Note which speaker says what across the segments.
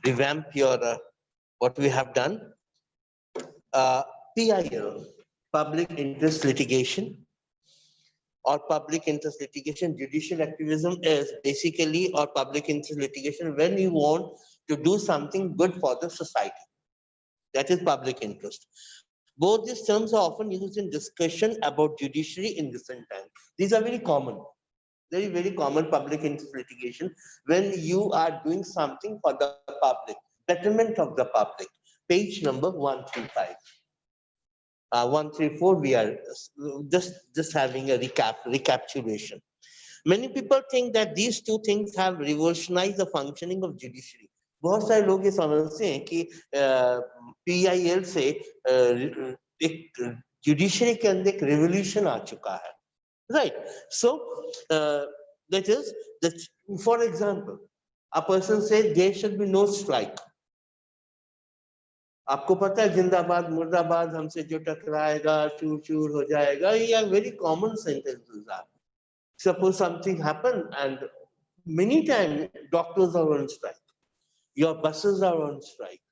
Speaker 1: revamp your what we have done. Uh, PIL, public interest litigation, or public interest litigation. Judicial activism is basically, or public interest litigation, when you want to do something good for the society. That is public interest. Both these terms are often used in discussion about judiciary in recent times. These are very common, very common public interest litigation when you are doing something for the public, betterment of the public. Page number 135. 134, we are just having a recapitulation. Many people think that these two things have revolutionized the functioning of judiciary. बहुत सारे लोग ये समझते हैं कि PIL से एक judiciary के अंदर एक रेवोल्यूशन आ चुका है, right? So that is that, for example, a person says there should be no strike. आपको पता है जिंदाबाद मुर्दाबाद हमसे जो टकराएगा चूर चूर हो जाएगा, ये very common sentences are. Suppose something happened and many times doctors are on strike, your buses are on strike,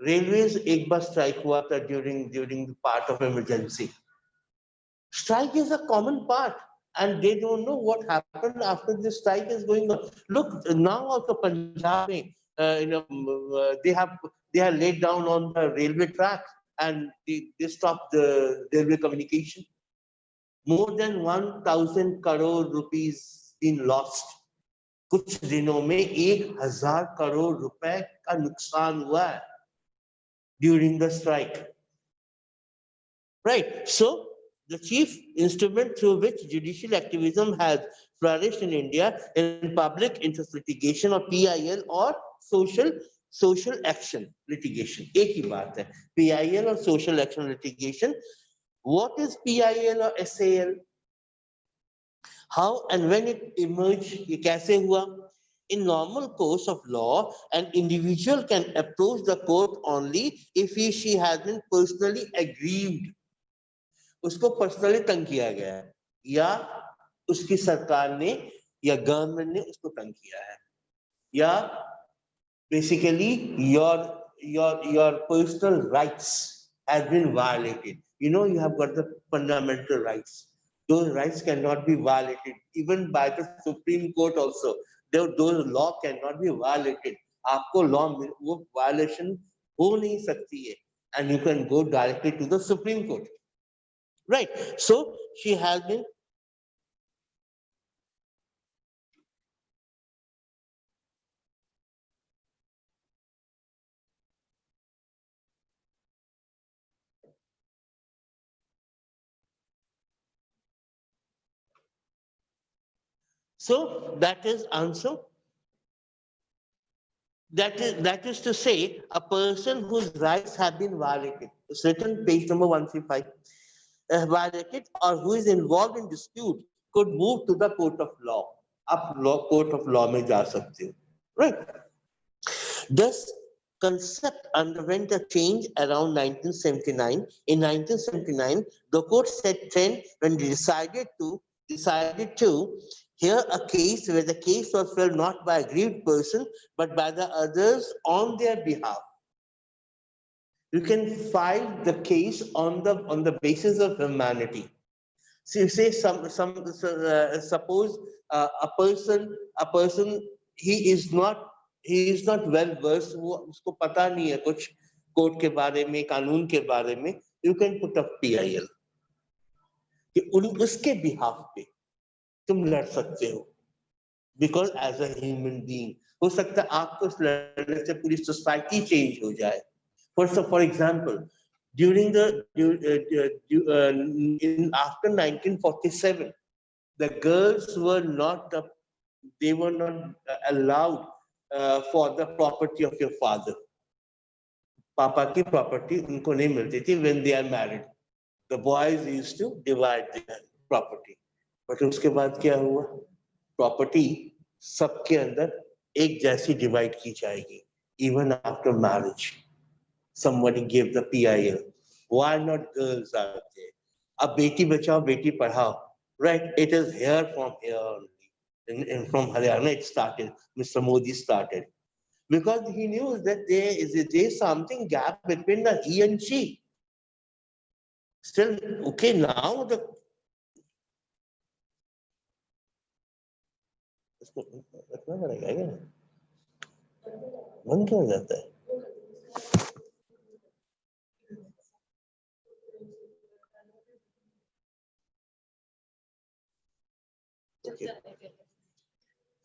Speaker 1: railways एक बार strike हुआ था during the part of emergency. Strike is a common part and they don't know what happened after the strike is going on. Look, now also Punjab में, they have laid down on the railway track and they stopped the railway communication. More than 1,000 crore rupees been lost. कुछ दिनों में 1,000 करोड़ रुपए का नुकसान हुआ है during the strike. Right. So the chief instrument through which judicial activism has flourished in India in public interest litigation, or PIL, or social action litigation. एक ही बात है, PIL और social action litigation. What is PIL or SAL? How and when it emerged? ये कैसे हुआ? In normal course of law, an individual can approach the court only if she has been personally aggrieved. उसको personally तंग किया गया है या उसकी सरकार ने या गवर्नमेंट ने उसको तंग किया है, या basically your personal rights has been violated. You have got the fundamental rights. Those rights cannot be violated even by the Supreme Court also. Those law cannot be violated. आपको law वो violation हो नहीं सकती है, and you can go directly to the Supreme Court. Right. So she has been so that is answer. That is to say, a person whose rights have been violated. It's written page number 135. Violated or who is involved in dispute could move to the court of law. Up court of law में जा सकते हो, right? This concept underwent a change around 1979. In 1979, the court set trend when they decided to hear a case where the case was felt not by a aggrieved person but by the others on their behalf. You can file the case on the basis of humanity. So you say suppose a person he is not well versed, वो उसको पता नहीं है कुछ court के बारे में, कानून के बारे में. You can put up PIL कि उसके behalf पे तुम लड़ सकते हो, because as a human being हो सकता है आपको उस लड़ने से पूरी सोसाइटी चेंज हो जाए. For example, during after 1947, the girls were not allowed for the property of your father. पापा की property उनको नहीं मिलती थी when they are married. The boys used to divide their property. But उसके बाद क्या हुआ? Property सबके अंदर एक जैसी divide की जाएगी, even after marriage. Somebody gave the PIL. Why not girls out there? अब Beti Bachao Beti Padhao, right? It is here from here only. And from Haryana it started. Mr. Modi started. because he knew that there is something gap between the he and she. Still, okay, now the इसको रखना पड़ेगा क्या? बंद क्यों हो जाता है? Okay.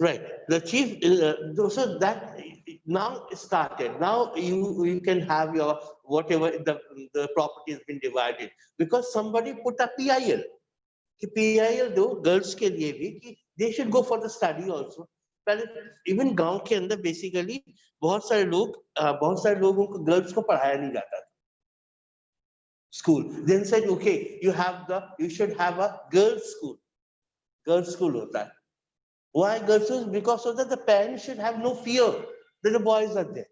Speaker 1: Right. The chief, so that now started. Now you can have your whatever the property has been divided because somebody put a PIL. कि PIL दो girls के लिए भी कि they should go for the study also. पहले even गांव के अंदर basically बहुत सारे लोगों को girls को पढ़ाया नहीं जाता था. School. Then said okay, you should have a girls school. Girls school होता है. Why girls schools? Because so that the parents should have no fear that the boys are there.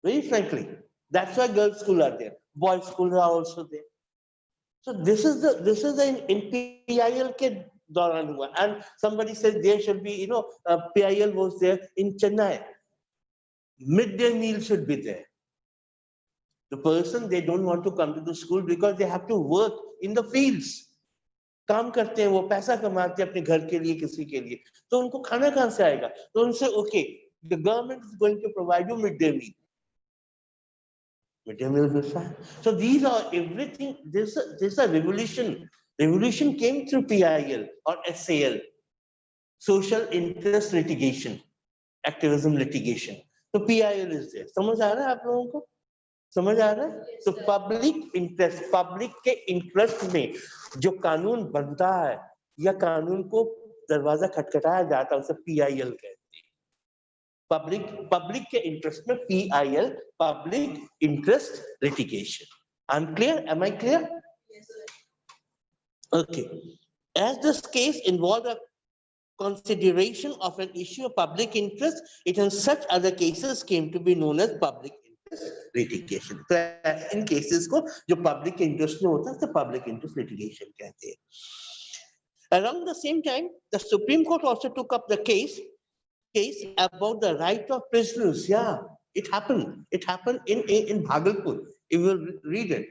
Speaker 1: Very frankly, that's why girls school are there. Boys school are also there. So this is the in PIL के दौरान हुआ. And somebody said there should be, PIL was there in Chennai. Midday meal should be there. The person, they don't want to come to the school because they have to work in the fields. काम करते हैं, वो पैसा कमाते हैं अपने घर के लिए, किसी के लिए, तो उनको खाना कहाँ से आएगा? तो उनसे okay, the government is going to provide you midday meal. Midday meal is fine. So these are everything. This is a revolution. Revolution came through PIL or SAL, social interest litigation, activism litigation. So PIL is there. समझ आ रहा है आप लोगों को? समझ आ रहा है? तो पब्लिक के इंटरेस्ट में जो कानून बनता है या कानून को दरवाजा खटखटाया जाता है उसे PIL कहते हैं. पब्लिक के इंटरेस्ट में PIL, public interest litigation. I'm clear? Am I clear?
Speaker 2: Yes, sir.
Speaker 1: Okay. As this case involved a consideration of an issue of public interest, it and such other cases came to be known as public litigation. तो इन cases को जो public interest में होता है तो public interest litigation कहते हैं. Around the same time, the Supreme Court also took up the case about the right of prisoners. Yeah, it happened. It happened in Bhagalpur. You will read it.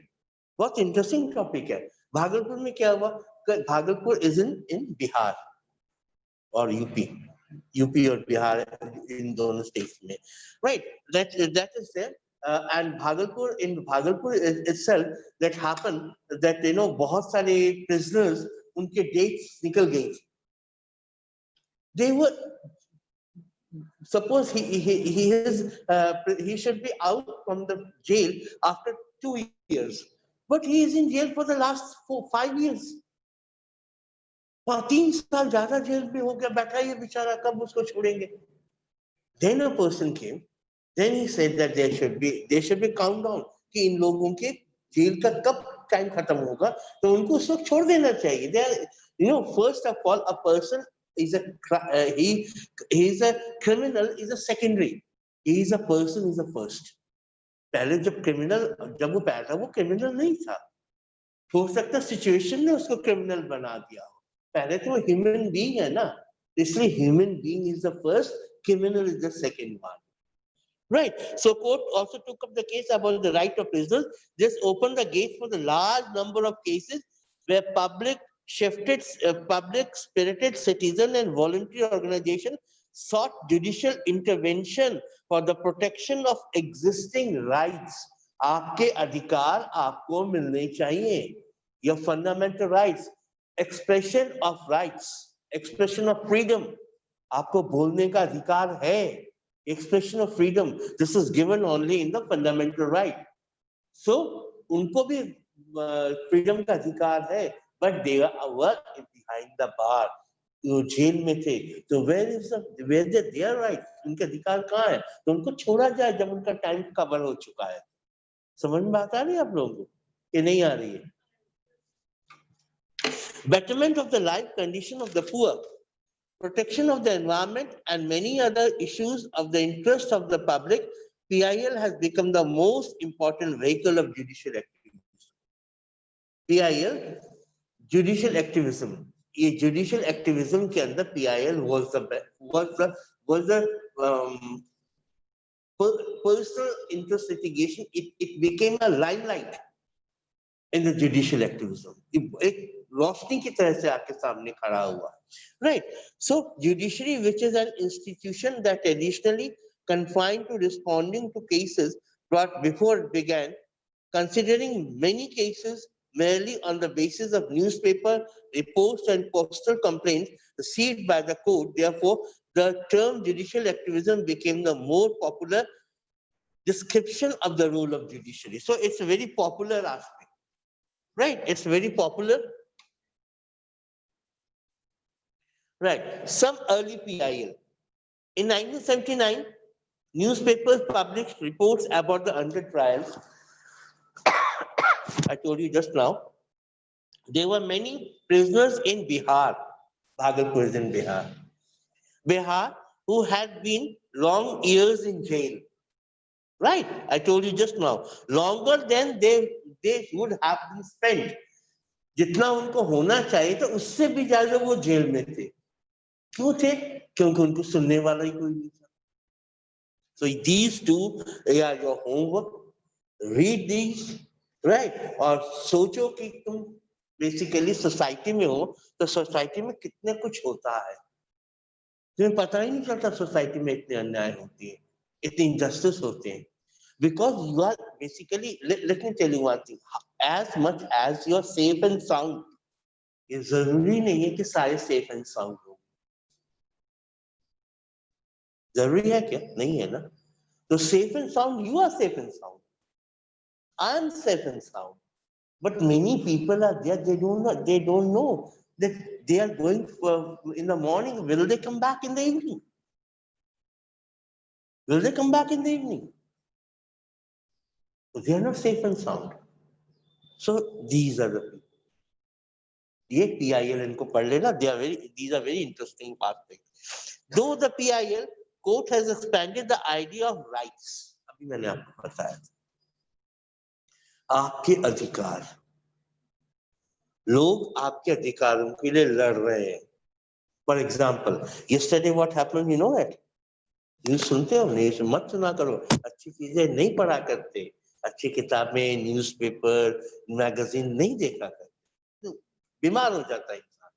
Speaker 1: बहुत interesting topic है. भागलपुर में क्या हुआ? Bhagalpur is in Bihar or UP or Bihar, in those states में. Right. That is there. And in Bhagalpur itself, that happened that बहुत सारे prisoners उनके dates निकल गई. They were, suppose he should be out from the jail after 2 years, but he is in jail for the last 5 years. 3 साल ज्यादा jail में हो गया, बैठा ये बेचारा, कब उसको छोड़ेंगे? Then a person came, then he said that there should be countdown कि इन लोगों के जेल का कब टाइम खत्म होगा, तो उनको उस वक्त छोड़ देना चाहिए. First of all, a person is he is a criminal is a secondary. He is a person is a first. पहले जब वो पैदा था वो क्रिमिनल नहीं था. हो सकता सिचुएशन ने उसको क्रिमिनल बना दिया. पहले तो ह्यूमन बीइंग है ना, इसलिए human being is the first, criminal is the second one. Right. So court also took up the case about the right of prisoners. This opened the gate for the large number of cases where public spirited citizen and voluntary organization sought judicial intervention for the protection of existing rights. आपके अधिकार आपको मिलने चाहिए. Your fundamental rights, expression of rights, expression of freedom. आपको बोलने का अधिकार है. Expression of freedom. This is given only in the fundamental right. So उनको भी freedom का अधिकार है, but they were behind the bar. वो जेल में थे, तो where their right? उनके अधिकार कहाँ है? तो उनको छोड़ा जाए जब उनका टाइम कवर हो चुका है. समझ में बात आ रही है आप लोगों को कि नहीं आ रही है? Betterment of the life condition of the poor, protection of the environment, and many other issues of the interest of the public, PIL has become the most important vehicle of judicial activism. PIL, judicial activism. ये judicial activism के अंदर PIL was the personal interest litigation, it became a limelight in the judicial activism. एक रोशनी की तरह से आपके सामने खड़ा हुआ, right? So judiciary, which is an institution that additionally confined to responding to cases brought before it began, considering many cases merely on the basis of newspaper reports and postal complaints received by the court. Therefore, the term judicial activism became the more popular description of the role of judiciary. So it's a very popular aspect, right? It's very popular, right? Some early PIL. In 1979, newspapers published reports about the under trials. I told you just now. There were many prisoners in Bihar, Bhagalpur is in Bihar, who had been long years in jail. Right? I told you just now. Longer than they would have been spent. जितना उनको होना चाहिए था उससे भी ज्यादा वो jail में थे. क्यों थे? क्योंकि उनको सुनने वाला ही कोई नहीं था. So these two are your homework. Read these, right? और सोचो कि तुम बेसिकली सोसाइटी में हो तो सोसाइटी में कितने कुछ होता है. तुम्हें पता ही नहीं चलता सोसाइटी में इतने अन्याय होती है, इतने injustice होते हैं. Because you are basically, let me tell you one thing, as much as you are safe and sound, ये जरूरी नहीं है कि सारे safe and sound हो. जरूरी है क्या? नहीं है ना. तो safe and sound, you are safe and sound, I am safe and sound, but many people are there, they don't know that they are going for, in the morning, will they come back in the evening? Will they come back in the evening? They are not safe and sound. So these are the people. ये PIL इनको पढ़ लेना. These are very interesting aspects. Though the PIL court has expanded the idea of rights. अभी मैंने आपको बताया था. आपके अधिकार. लोग आपके अधिकारों के लिए लड़ रहे हैं. For example, yesterday what happened, you know that? News सुनते हो? न्यूज मत सुना करो. अच्छी चीजें नहीं पढ़ा करते. अच्छी किताबें, न्यूज़पेपर, मैगजीन नहीं देखा करते. बीमार हो जाता है इंसान.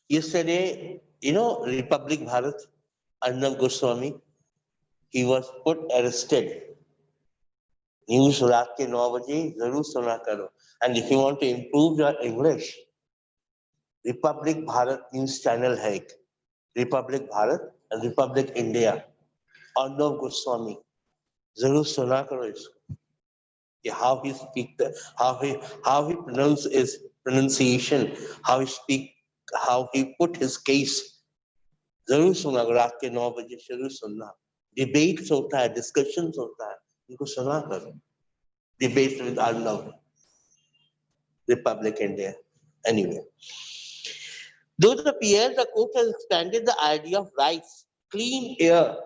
Speaker 1: Yesterday, you know, Republic Bharat, Arnab Goswami, he was put arrested. News रात के 9 बजे जरूर सुना करो. And if you want to improve your English, Republic Bharat news channel है एक. Republic Bharat and Republic India. Arnab Goswami, जरूर सुना करो इसको. How he speak, how he pronounce his pronunciation, how he speak, how he put his case. जरूर सुना करो. रात के 9 बजे जरूर सुनना. Debates होता है, discussions होता है, इनको सुना करो. Debates with Arnav, Republic India. Anyway, though the PL, the court has expanded the idea of rights, clean air,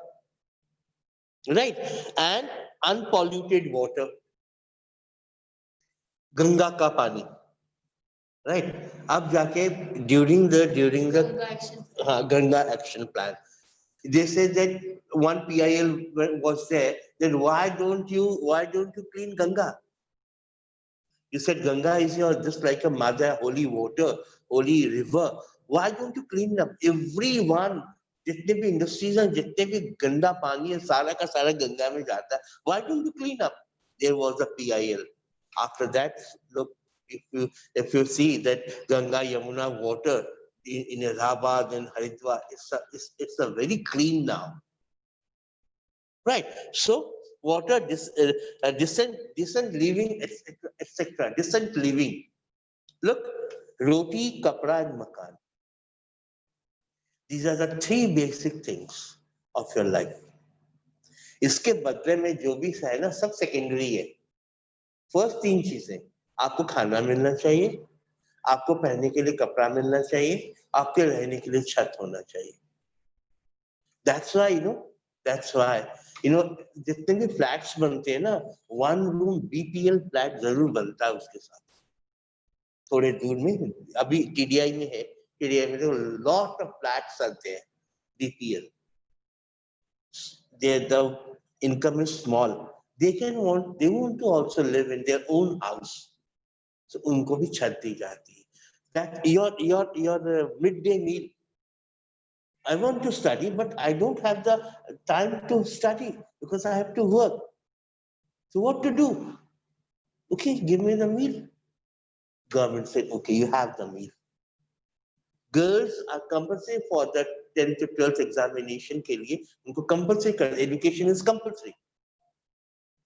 Speaker 1: right, and unpolluted water. Ganga का पानी, right? अब जाके during the Ganga action plan, they said that one PIL was there. Then why don't you clean Ganga? You said Ganga is your just like a mother, holy water, holy river. Why don't you clean it up? Everyone, जितने भी industries हैं, जितने भी गंदा पानी है, सारा का सारा गंगा में जाता है. Why don't you clean up? There was a PIL. After that, look, if you see that Ganga Yamuna water in Allahabad and Haridwar, it's a very clean now, right? So water, decent living, etc. Decent living. Look, roti, kapra, and makan. These are the 3 basic things of your life. इसके बदले में जो भी है ना, सब secondary है. First 3 चीजें, आपको खाना मिलना चाहिए, आपको पहनने के लिए कपड़ा मिलना चाहिए, आपके रहने के लिए छत होना चाहिए. That's why जितने भी फ्लैट्स बनते हैं ना, 1 रूम BPL फ्लैट जरूर बनता है उसके साथ. थोड़े दूर में अभी TDI में है, TDI में तो लॉट ऑफ फ्लैट्स आते हैं. BPL. The income is small. They want to also live in their own house. So उनको भी छत दी जाती है. That your midday meal. I want to study, but I don't have the time to study because I have to work. So what to do? Okay, give me the meal. Government said, okay, you have the meal. Girls are compulsory for the 10th to 12th examination के लिए उनको compulsory कर, education is compulsory.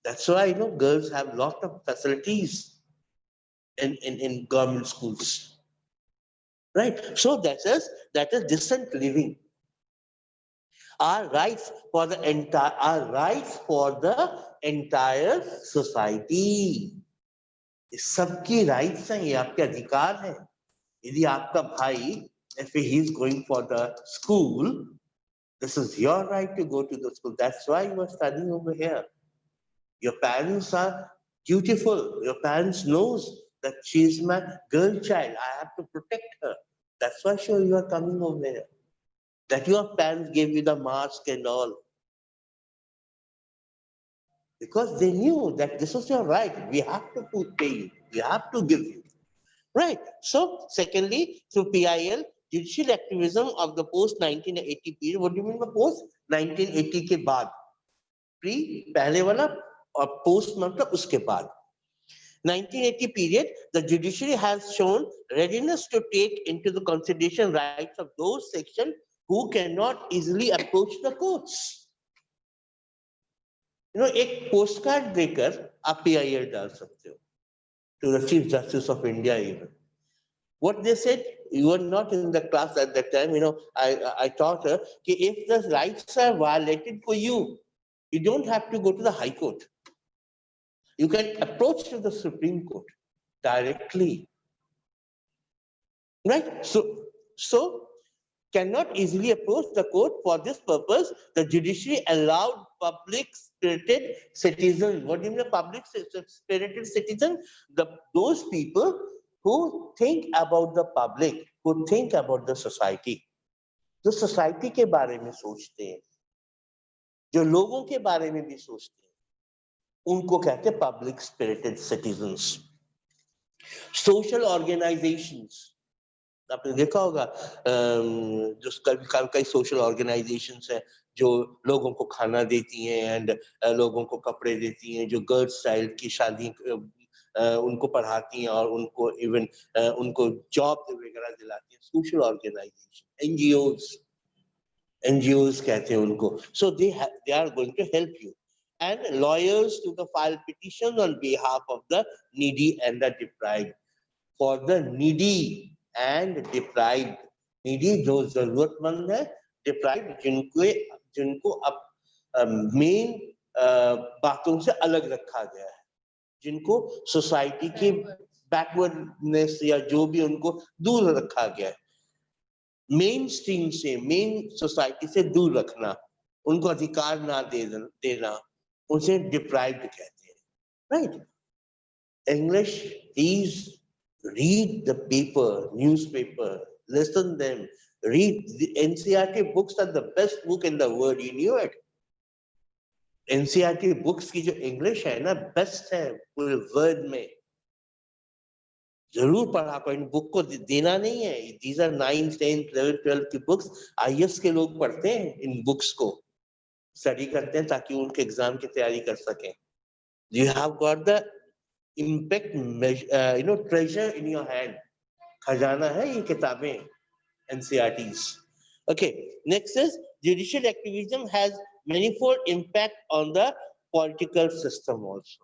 Speaker 1: That's why girls have lot of facilities in government schools. Right? So that is decent living. Our rights for the entire society. सबकी rights हैं, ये आपके अधिकार हैं. यदि आपका भाई, if he is going for the school, this is your right to go to the school. That's why you are studying over here. Your parents are dutiful. Your parents knows that she is my girl child. I have to protect her. That's why sure you are coming over here. That your parents gave you the mask and all. Because they knew that this was your right. We have to pay you. We have to give you. Right. So, secondly, through PIL, judicial activism of the post-1980 period. What do you mean by post-1980 के बाद? Pre, पहले वाला और post मतलब उसके बाद. 1980 period, the judiciary has shown readiness to take into the consideration rights of those sections who cannot easily approach the courts. एक post card देकर आप PIL डाल सकते हो to the Chief Justice of India even. What they said, you were not in the class at that time, I taught her that if the rights are violated for you, you don't have to go to the High Court. You can approach to the Supreme Court directly. Right? So cannot easily approach the court. For this purpose, the judiciary allowed public-spirited citizens. What do you mean public-spirited citizen? Those people who think about the public, who think about the society. जो society के बारे में सोचते हैं, जो लोगों के बारे में भी सोचते हैं, उनको कहते हैं public-spirited citizens. Social organizations. आपने देखा होगा जो कई सोशल ऑर्गेनाइजेशंस हैं जो लोगों को खाना देती हैं एंड लोगों को कपड़े देती हैं, जो गर्ल्स चाइल्ड की शादी उनको पढ़ाती हैं और उनको इवन उनको जॉब वगैरह दिलाती हैं. सोशल ऑर्गेनाइजेशन, एनजीओज कहते हैं उनको. So they are going to help you. And lawyers to the file petitions on behalf of the needy and the deprived. For the needy and deprived, needy जो जरूरतमंद है, deprived जिनको अब main बातों से अलग रखा गया है, जिनको सोसाइटी के बैकवर्डनेस या जो भी उनको दूर रखा गया है, मेन स्ट्रीम से, मेन सोसाइटी से दूर रखना, उनको अधिकार ना देना, उसे डिप्राइव्ड कहते हैं. Right? English is read the paper, newspaper, listen them, read. The NCERT books are the best book in the world. You knew it. NCERT books की जो English है ना, best है पूरे world में. जरूर पढ़ा करो, इन बुक को देना नहीं है. These are 9th, 10th, 11th, 12th की books. IAS के लोग पढ़ते हैं इन books को, स्टडी करते हैं ताकि उनके एग्जाम की तैयारी कर सकें. You have got the impact treasure in your hand. खजाना है ये किताबें, NCERTs. Okay, next is judicial activism has manifold impact on the political system also.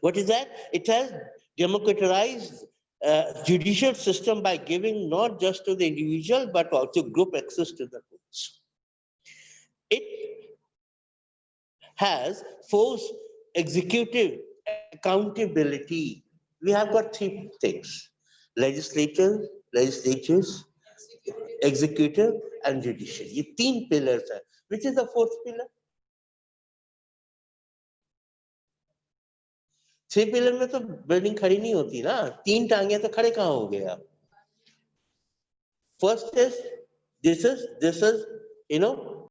Speaker 1: What is that? It has democratized judicial system by giving not just to the individual but also group access to the courts. It has forced executive accountability. We have got three things: legislatures, executive, and judiciary. ये तीन pillars हैं. Which is the fourth pillar? छह pillar में तो building खड़ी नहीं होती ना. तीन टांगे तो खड़े कहाँ हो गए आप? First is This is, you know,